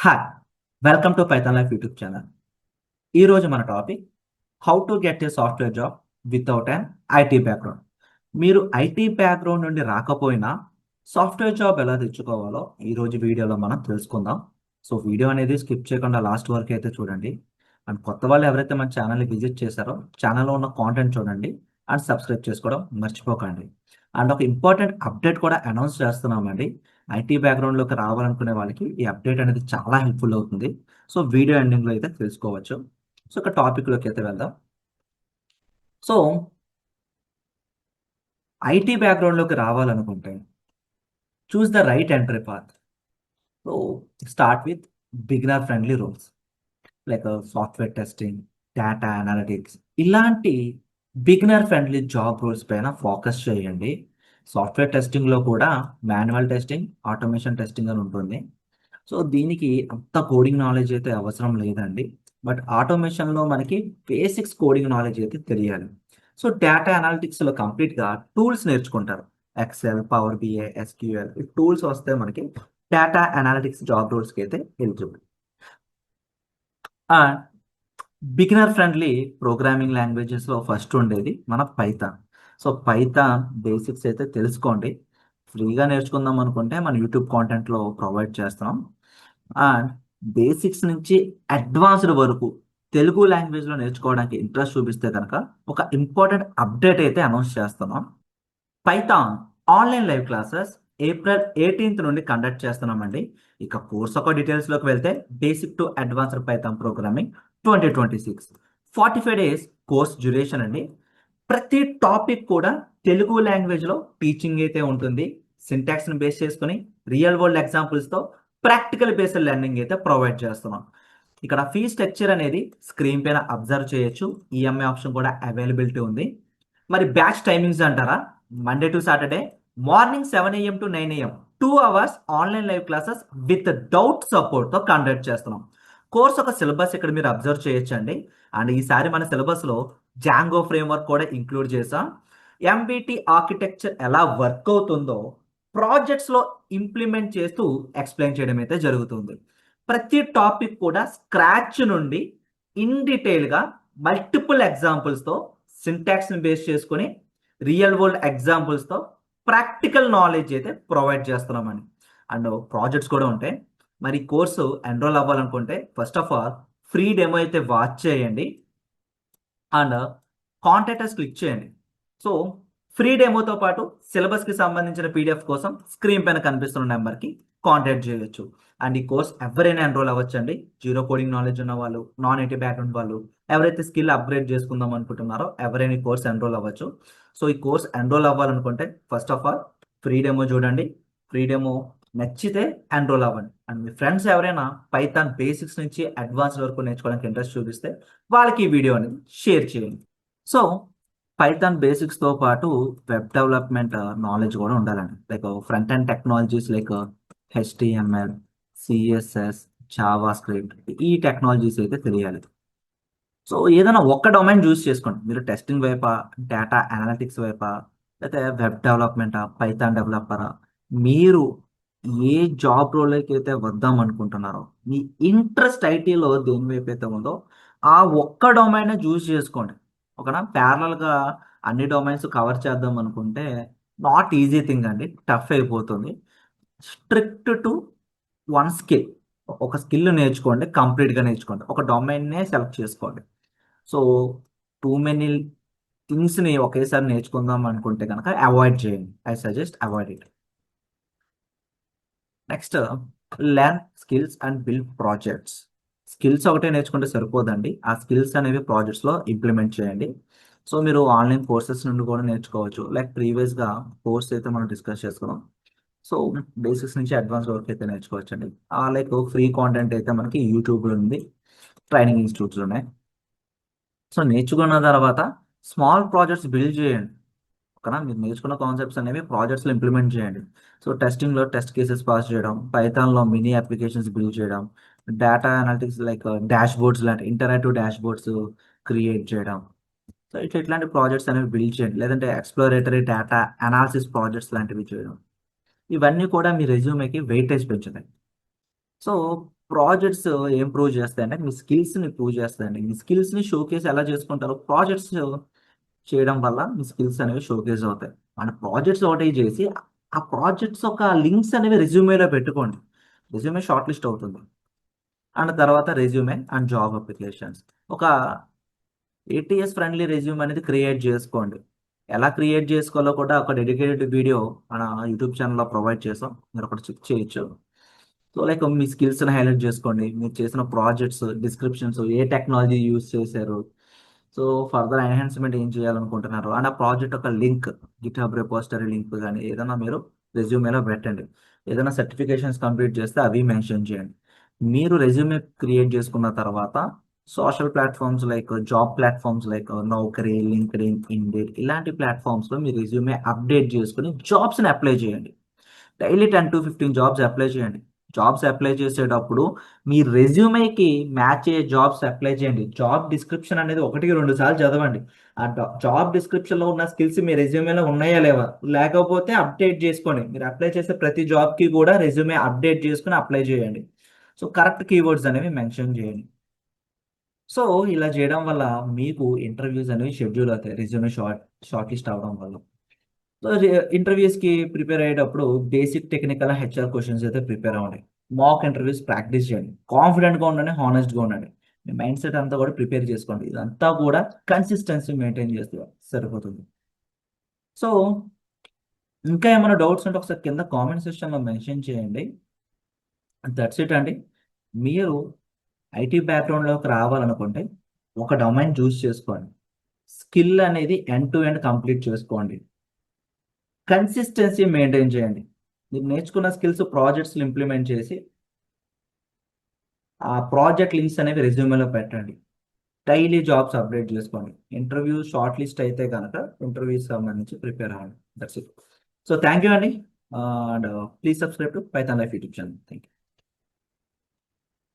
Hi welcome to Python life YouTube channel. ఈరోజు మన topic how to get a software job without an IT background. మీరు IT background నుండి రాకపోయినా software job ఎలా తెచ్చుకోవాలో ఈరోజు వీడియోలో మనం తెలుసుకుందాం. సో వీడియో అనేది స్కిప్ చేయకుండా లాస్ట్ వరకు అయితే చూడండి. అండ్ కొత్త వాళ్ళు ఎవరైతే మన ఛానల్ని విజిట్ చేశారో ఛానల్లో ఉన్న కాంటెంట్ చూడండి అండ్ సబ్స్క్రైబ్ చేసుకోవడం మర్చిపోకండి. అండ్ ఒక ఇంపార్టెంట్ అప్డేట్ కూడా అనౌన్స్ చేస్తున్నామండి. ఐటీ బ్యాక్గ్రౌండ్లోకి రావాలనుకునే వాళ్ళకి ఈ అప్డేట్ అనేది చాలా హెల్ప్ఫుల్ అవుతుంది. సో వీడియో ఎండింగ్లో అయితే తెలుసుకోవచ్చు. సో ఒక టాపిక్లోకి అయితే వెళ్దాం. సో ఐటీ బ్యాక్గ్రౌండ్లోకి రావాలనుకుంటే choose the right entry path. So start with beginner friendly roles like software testing, data analytics, ఇలాంటి బిగినర్ ఫ్రెండ్లీ జాబ్ రోల్స్ పైన ఫోకస్ చేయండి. సాఫ్ట్వేర్ టెస్టింగ్లో కూడా మాన్యువల్ టెస్టింగ్, ఆటోమేషన్ టెస్టింగ్ అని ఉంటుంది. సో దీనికి అంత కోడింగ్ నాలెడ్జ్ అయితే అవసరం లేదండి. బట్ ఆటోమేషన్లో మనకి బేసిక్స్ కోడింగ్ నాలెడ్జ్ అయితే తెలియాలి. సో డేటా అనాలిటిక్స్లో కంప్లీట్గా టూల్స్ నేర్చుకుంటారు. ఎక్సెల్, పవర్ బిఐ, ఎస్క్యూఎల్ ఈ టూల్స్ వస్తే మనకి డేటా అనాలిటిక్స్ జాబ్ రోల్స్కి అయితే ఎలిజిబుల్. బిగినర్ ఫ్రెండ్లీ ప్రోగ్రామింగ్ లాంగ్వేజెస్లో ఫస్ట్ ఉండేది మన పైథాన్. సో పైథాన్ బేసిక్స్ అయితే తెలుసుకోండి. ఫ్రీగా నేర్చుకుందాం అనుకుంటే మన యూట్యూబ్ కాంటెంట్లో ప్రొవైడ్ చేస్తున్నాం. అండ్ బేసిక్స్ నుంచి అడ్వాన్స్డ్ వరకు తెలుగు లాంగ్వేజ్లో నేర్చుకోవడానికి ఇంట్రెస్ట్ చూపిస్తే కనుక ఒక ఇంపార్టెంట్ అప్డేట్ అయితే అనౌన్స్ చేస్తున్నాం. Python online live classes April 18th నుండి కండక్ట్ చేస్తున్నామండి. ఇక కోర్స్ ఒక డీటెయిల్స్లోకి వెళ్తే basic to advanced Python programming 2026 45 days course duration అండి. ప్రతి టాపిక్ కూడా తెలుగు లాంగ్వేజ్లో టీచింగ్ అయితే ఉంటుంది. సింటాక్స్ని బేస్ చేసుకుని రియల్ వరల్డ్ ఎగ్జాంపుల్స్తో ప్రాక్టికల్ బేస్డ్ లెర్నింగ్ అయితే ప్రొవైడ్ చేస్తున్నాం. ఇక్కడ ఫీ స్ట్రక్చర్ అనేది స్క్రీన్ పైన అబ్జర్వ్ చేయొచ్చు. ఈఎంఐ ఆప్షన్ కూడా అవైలబిలిటీ ఉంది. మరి బ్యాచ్ టైమింగ్స్ అంటారా? Monday to Saturday morning 7 AM to 9 AM 2 hours online live classes with doubt సపోర్ట్తో కండక్ట్ చేస్తున్నాం. కోర్స్ ఒక సిలబస్ ఇక్కడ మీరు అబ్జర్వ్ చేయొచ్చండి. అండ్ ఈసారి మన సిలబస్లో జాంగో ఫ్రేమ్వర్క్ కూడా ఇంక్లూడ్ చేసాం. ఎంబీటీ ఆర్కిటెక్చర్ ఎలా వర్క్ అవుతుందో ప్రాజెక్ట్స్లో ఇంప్లిమెంట్ చేస్తూ ఎక్స్ప్లెయిన్ చేయడం అయితే జరుగుతుంది. ప్రతి టాపిక్ కూడా స్క్రాచ్ నుండి ఇన్ డీటెయిల్గా మల్టిపుల్ ఎగ్జాంపుల్స్తో సింటాక్స్ని బేస్ చేసుకొని రియల్ వరల్డ్ ఎగ్జాంపుల్స్తో ప్రాక్టికల్ నాలెడ్జ్ అయితే ప్రొవైడ్ చేస్తున్నామని. అండ్ ప్రాజెక్ట్స్ కూడా ఉంటాయి. మరి కోర్సు ఎన్రోల్ అవ్వాలనుకుంటే first of all free demo అయితే వాచ్ చేయండి అండ్ కాంటాక్ట్ క్లిక్ చేయండి. సో ఫ్రీ డెమోతో పాటు సిలబస్కి సంబంధించిన పీడిఎఫ్ కోసం స్క్రీన్ పైన కనిపిస్తున్న నెంబర్కి కాంటాక్ట్ చేయొచ్చు. అండ్ ఈ కోర్స్ ఎవరైనా ఎన్రోల్ అవ్వచ్చు అండి. జీరో కోడింగ్ నాలెడ్జ్ ఉన్న వాళ్ళు, నాన్ ఐటీ బ్యాక్గ్రౌండ్ వాళ్ళు, ఎవరైతే స్కిల్ అప్గ్రేడ్ చేసుకుందాం అనుకుంటున్నారో ఎవరైనా ఈ కోర్స్ ఎన్రోల్ అవ్వచ్చు. సో ఈ కోర్స్ ఎన్రోల్ అవ్వాలనుకుంటే first of all free demo చూడండి. ఫ్రీ డెమో నచ్చితే ఎన్రోల్ అవ్వండి. అండ్ మీ ఫ్రెండ్స్ ఎవరైనా పైథాన్ బేసిక్స్ నుంచి అడ్వాన్స్ వరకు నేర్చుకోవడానికి ఇంట్రెస్ట్ చూపిస్తే వాళ్ళకి ఈ వీడియో అనేది షేర్ చేయండి. సో పైథాన్ బేసిక్స్తో పాటు వెబ్ డెవలప్మెంట్ నాలెడ్జ్ కూడా ఉండాలండి. Like front end technologies like HTML, CSS, Java script ఈ టెక్నాలజీస్ అయితే తెలియాలి. సో ఏదైనా ఒక్క డొమైన్ చూస్ చేసుకోండి. మీరు టెస్టింగ్ వైపా, డేటా అనలిటిక్స్ వైపా, లేకపోతే వెబ్ డెవలప్మెంటా, పైథాన్ డెవలపరా, మీరు ఏ జాబ్ రోల్కి అయితే వద్దాం అనుకుంటున్నారో మీ ఇంట్రెస్ట్ ఐటీలో దేని వైపు అయితే ఉందో ఆ ఒక్క డొమైన్ చూస్ చేసుకోండి. ఓకేనా? ప్యారలల్గా అన్ని డొమైన్స్ కవర్ చేద్దాం అనుకుంటే నాట్ ఈజీ థింగ్ అండి, టఫ్ అయిపోతుంది. స్ట్రిక్ట్ టు వన్ స్కిల్, ఒక స్కిల్ నేర్చుకోండి, కంప్లీట్గా నేర్చుకోండి, ఒక డొమైన్నే సెలెక్ట్ చేసుకోండి. సో టూ మెనీ థింగ్స్ని ఒకేసారి నేర్చుకుందాం అనుకుంటే కనుక అవాయిడ్ చేయండి. I suggest avoid it. Next learn skills and build projects. Skills ఒకటే నేర్చుకుంటే సరిపోదండి, ఆ స్కిల్స్ అనేవి ప్రాజెక్ట్స్లో ఇంప్లిమెంట్ చేయండి. సో మీరు ఆన్లైన్ కోర్సెస్ నుండి కూడా నేర్చుకోవచ్చు. లైక్ ప్రీవియస్గా కోర్స్ అయితే మనం డిస్కస్ చేసుకున్నాం. సో బేసిక్స్ నుంచి అడ్వాన్స్ వరకు అయితే నేర్చుకోవచ్చు అండి. లైక్ ఫ్రీ కాంటెంట్ అయితే మనకి యూట్యూబ్లో ఉంది, ట్రైనింగ్ ఇన్స్టిట్యూట్స్ ఉన్నాయి. సో నేర్చుకున్న తర్వాత స్మాల్ ప్రాజెక్ట్స్ బిల్డ్ చేయండి. ఓకేనా? మీరు నేర్చుకున్న కాన్సెప్ట్స్ అనేవి ప్రాజెక్ట్స్లో ఇంప్లిమెంట్ చేయండి. సో టెస్టింగ్లో టెస్ట్ కేసెస్ పాస్ చేయడం, పైథాన్లో మినీ అప్లికేషన్స్ బిల్డ్ చేయడం, data analytics like dash boards లాంటి ఇంటరాక్టివ్ డాష్ బోర్డ్స్ క్రియేట్ చేయడం. సో ఇట్లాంటి ప్రాజెక్ట్స్ అనేవి బిల్డ్ చేయండి. లేదంటే ఎక్స్ప్లోరేటరీ డేటా అనాలిసిస్ ప్రాజెక్ట్స్ లాంటివి చేయడం. ఇవన్నీ కూడా మీ రెజ్యూమేకి వెయిటేజ్ పెంచుతాయి. సో ప్రాజెక్ట్స్ ఏం ప్రూవ్ చేస్తాయంటే మీ స్కిల్స్ని ప్రూవ్ చేస్తాయండి. మీ స్కిల్స్ని షోకేస్ ఎలా చేసుకుంటారో ప్రాజెక్ట్స్ చేయడం వల్ల మీ స్కిల్స్ అనేవి షోకేస్ అవుతాయి. అండ్ ప్రాజెక్ట్స్ ఒకటి చేసి ఆ ప్రాజెక్ట్స్ ఒక లింక్స్ అనేవి రెజ్యూమేలో పెట్టుకోండి. రెజ్యూమే షార్ట్ లిస్ట్ అవుతుంది. అండ్ తర్వాత రెజ్యూమే అండ్ జాబ్ అప్లికేషన్స్ ఒక ఏటీఎస్ ఫ్రెండ్లీ రెజ్యూమ్ అనేది క్రియేట్ చేసుకోండి. ఎలా క్రియేట్ చేసుకోవాలో కూడా ఒక డెడికేటెడ్ వీడియో మన యూట్యూబ్ ఛానల్లో ప్రొవైడ్ చేసాం, మీరు ఒకటి చెక్ చేయొచ్చు. సో లైక్ మీ స్కిల్స్ని హైలైట్ చేసుకోండి, మీరు చేసిన ప్రాజెక్ట్స్ డిస్క్రిప్షన్స్, ఏ టెక్నాలజీ యూస్ చేశారు, సో ఫర్దర్ ఎన్హాన్స్మెంట్ ఏం చేయాలనుకుంటున్నారు అండ్ ఆ ప్రాజెక్ట్ ఒక లింక్, గిట్హబ్ రిపోజిటరీ లింక్ కానీ ఏదైనా మీరు రెజ్యూమేలో పెట్టండి. ఏదైనా సర్టిఫికేషన్స్ కంప్లీట్ చేస్తే అవి మెన్షన్ చేయండి. మీరు రెజ్యూమే క్రియేట్ చేసుకున్న తర్వాత social platforms like job platforms like Naukri, linked in, indeed ఇలాంటి ప్లాట్ఫామ్స్లో మీ రెజ్యూమే అప్డేట్ చేసుకుని జాబ్స్ని అప్లై చేయండి. డైలీ 10 to 15 జాబ్స్ అప్లై చేయండి. జాబ్స్ అప్లై చేసేటప్పుడు మీ రెజ్యూమేకి మ్యాచ్ అయ్యే జాబ్స్ అప్లై చేయండి. జాబ్ డిస్క్రిప్షన్ అనేది 1-2 సార్లు చదవండి. ఆ జాబ్ డిస్క్రిప్షన్లో ఉన్న స్కిల్స్ మీ రెజ్యూమేలో ఉన్నాయా లేవా, లేకపోతే అప్డేట్ చేసుకోండి. మీరు అప్లై చేసే ప్రతి జాబ్కి కూడా రెజ్యూమే అప్డేట్ చేసుకుని అప్లై చేయండి. సో కరెక్ట్ కీవర్డ్స్ అనేవి మెన్షన్ చేయండి. సో ఇలా చేయడం వల్ల మీకు ఇంటర్వ్యూస్ అనేవి షెడ్యూల్ అవుతాయి రెజ్యూమే షార్ట్ లిస్ట్ అవడం వల్ల. సో ఇంటర్వ్యూస్కి ప్రిపేర్ అయ్యేటప్పుడు బేసిక్ టెక్నికల్ హెచ్ఆర్ క్వశ్చన్స్ అయితే ప్రిపేర్ అవ్వండి. మాక్ ఇంటర్వ్యూస్ ప్రాక్టీస్ చేయండి. కాన్ఫిడెంట్గా ఉండండి, హానెస్ట్గా ఉండండి. మీ మైండ్ సెట్ అంతా కూడా ప్రిపేర్ చేసుకోండి. ఇదంతా కూడా కన్సిస్టెన్సీ మెయింటైన్ చేస్తే సరిపోతుంది. సో ఇంకా ఏమైనా డౌట్స్ ఉంటే ఒకసారి కింద కామెంట్ సెక్షన్లో మెన్షన్ చేయండి. దట్స్ ఇట్ అండి. మీరు ఐటీ బ్యాక్గ్రౌండ్లోకి రావాలనుకుంటే ఒక డొమైన్ చూస్ చేసుకోండి. స్కిల్ అనేది ఎండ్ టు ఎండ్ కంప్లీట్ చేసుకోండి. కన్సిస్టెన్సీ మెయింటైన్ చేయండి. మీరు నేర్చుకున్న స్కిల్స్ ప్రాజెక్ట్స్లో ఇంప్లిమెంట్ చేసి ఆ ప్రాజెక్ట్ లింక్స్ అనేవి రెజ్యూమేలో పెట్టండి. డైలీ జాబ్స్ అప్డేట్ చేసుకోండి. ఇంటర్వ్యూ షార్ట్ లిస్ట్ అయితే కనుక ఇంటర్వ్యూస్ సంబంధించి ప్రిపేర్ అవ్వండి. That's it. So thank you అండి. And please subscribe to Python life YouTube channel. Thank you.